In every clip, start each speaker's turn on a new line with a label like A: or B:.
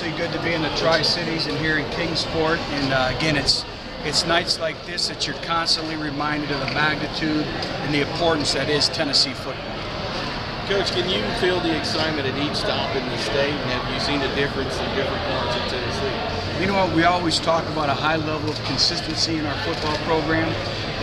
A: obviously good to be in the Tri-Cities and here in Kingsport. And again, it's nights like this that you're constantly reminded of the magnitude and the importance that is Tennessee football.
B: Coach, can you feel the excitement at each stop in the state? And have you seen a difference in different parts of Tennessee?
A: You know what, we always talk about a high level of consistency in our football program,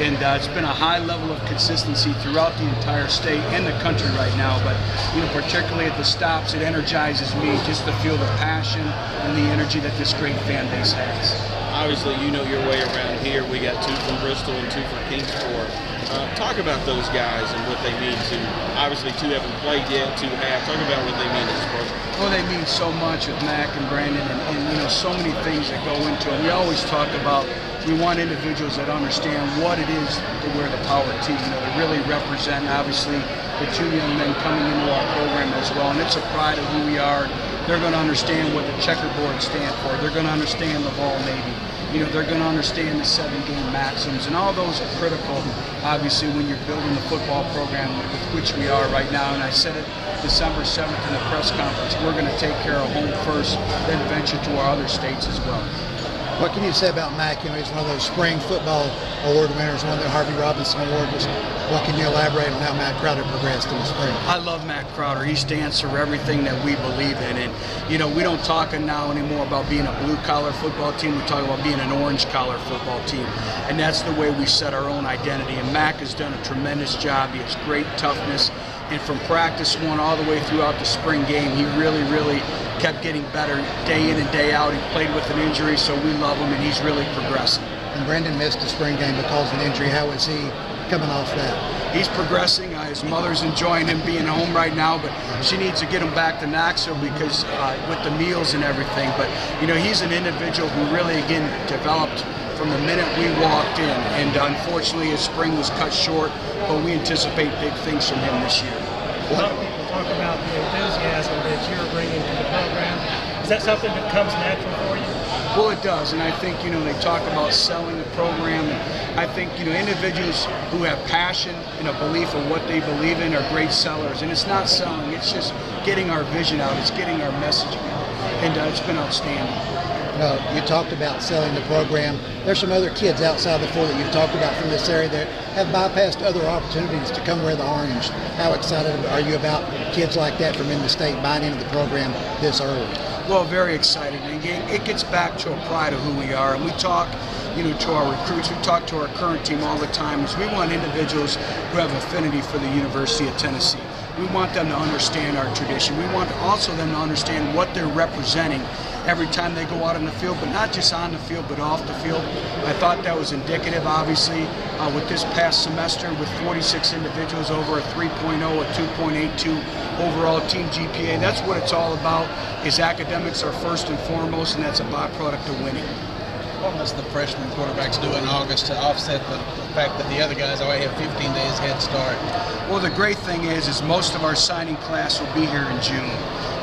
A: and it's been a high level of consistency throughout the entire state and the country right now. But you know, particularly at the stops, it energizes me just to feel the passion and the energy that this great fan base has.
B: Obviously, you know your way around here. We got 2 from Bristol and 2 from Kingsport. Talk about those guys and what they mean to, obviously 2 haven't played yet, 2 have. Talk about what they mean to this program.
A: Well, they mean so much with Mac and Brandon and you know, so many things that go into it. We always talk about, we want individuals that understand what it is to wear the power team, you know, to really represent, obviously, the 2 young men coming into our program as well. And it's a pride of who we are. They're going to understand what the checkerboard stand for. They're going to understand the Vol Navy. You know, they're going to understand the 7-game maxims, and all those are critical, obviously, when you're building the football program with which we are right now. And I said it December 7th in the press conference, we're going to take care of home first, then venture to our other states as well.
C: What can you say about Mac? You know, he's one of those spring football award winners, one of the Harvey Robinson Award. What can you elaborate on how Matt Crowder progressed in the spring?
A: I love Matt Crowder. He stands for everything that we believe in. And, you know, we don't talk now anymore about being a blue-collar football team. We talk about being an orange-collar football team. And that's the way we set our own identity. And Mac has done a tremendous job. He has great toughness. And from practice 1 all the way throughout the spring game, he really kept getting better day in and day out. He played with an injury, so we love him, and he's really progressing.
C: And Brendan missed the spring game because of an injury. How is he coming off that?
A: He's progressing. His mother's enjoying him being home right now, but she needs to get him back to Knoxville because with the meals and everything. But you know, he's an individual who really, again, developed from the minute we walked in, and unfortunately his spring was cut short, but we anticipate big things from him this year.
D: A lot of people talk about the enthusiasm that you're bringing to the program. Is that something that comes natural for you?
A: Well, it does, and I think, you know, they talk about selling the program, and I think, you know, individuals who have passion and a belief of what they believe in are great sellers. And it's not selling, it's just getting our vision out, it's getting our message out, and it's been outstanding.
C: You talked about selling the program. There's some other kids outside the 4 that you've talked about from this area that have bypassed other opportunities to come wear the orange. How excited are you about kids like that from in the state buying into the program this early?
A: Well, very excited. And again, it gets back to a pride of who we are. And we talk, you know, to our recruits, we talk to our current team all the time, is we want individuals who have affinity for the University of Tennessee. We want them to understand our tradition. We want also them to understand what they're representing every time they go out on the field, but not just on the field, but off the field. I thought that was indicative, obviously, with this past semester with 46 individuals over a 3.0, a 2.82 overall team GPA. That's what it's all about, is academics are first and foremost, and that's a byproduct of winning.
E: What must the freshman quarterbacks do in August to offset the fact that the other guys already have 15 days head start?
A: Well, the great thing is most of our signing class will be here in June.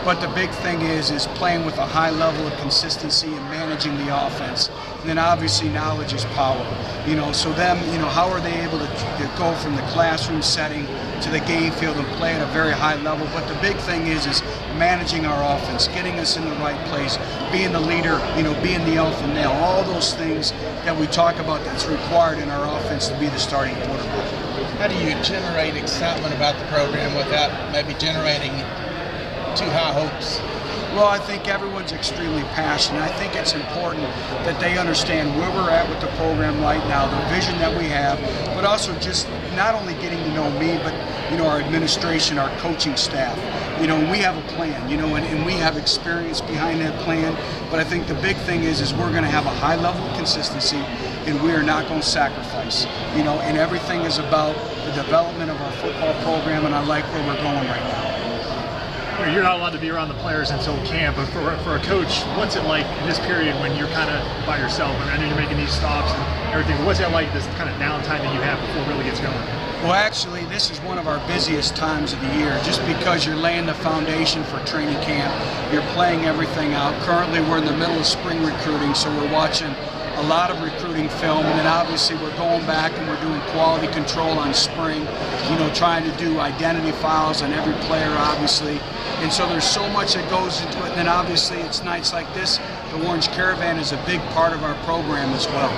A: But the big thing is playing with a high level of consistency and managing the offense. And then obviously knowledge is power. You know, so them, you know, how are they able to go from the classroom setting to the game field and play at a very high level? But the big thing is managing our offense, getting us in the right place, being the leader, you know, being the alpha male, all those things that we talk about that's required in our offense to be the starting quarterback.
E: How do you generate excitement about the program without maybe generating too high hopes?
A: Well, I think everyone's extremely passionate. I think it's important that they understand where we're at with the program right now, the vision that we have, but also just not only getting to know me, but, you know, our administration, our coaching staff. You know, we have a plan, you know, and we have experience behind that plan. But I think the big thing is we're going to have a high level of consistency, and we are not going to sacrifice. You know, and everything is about the development of our football program, and I like where we're going right now.
F: You're not allowed to be around the players until camp, but for a coach, what's it like in this period when you're kind of by yourself? I mean, I know you're making these stops and everything, but what's it like, this kind of downtime that you have before it really gets going?
A: Well, actually, this is one of our busiest times of the year, just because you're laying the foundation for training camp. You're playing everything out. Currently, we're in the middle of spring recruiting, so we're watching a lot of recruiting film, and then obviously we're going back and we're doing quality control on spring. trying to do identity files on every player, obviously. And so there's so much that goes into it. And then obviously it's nights like this, the Orange Caravan is a big part of our program as well.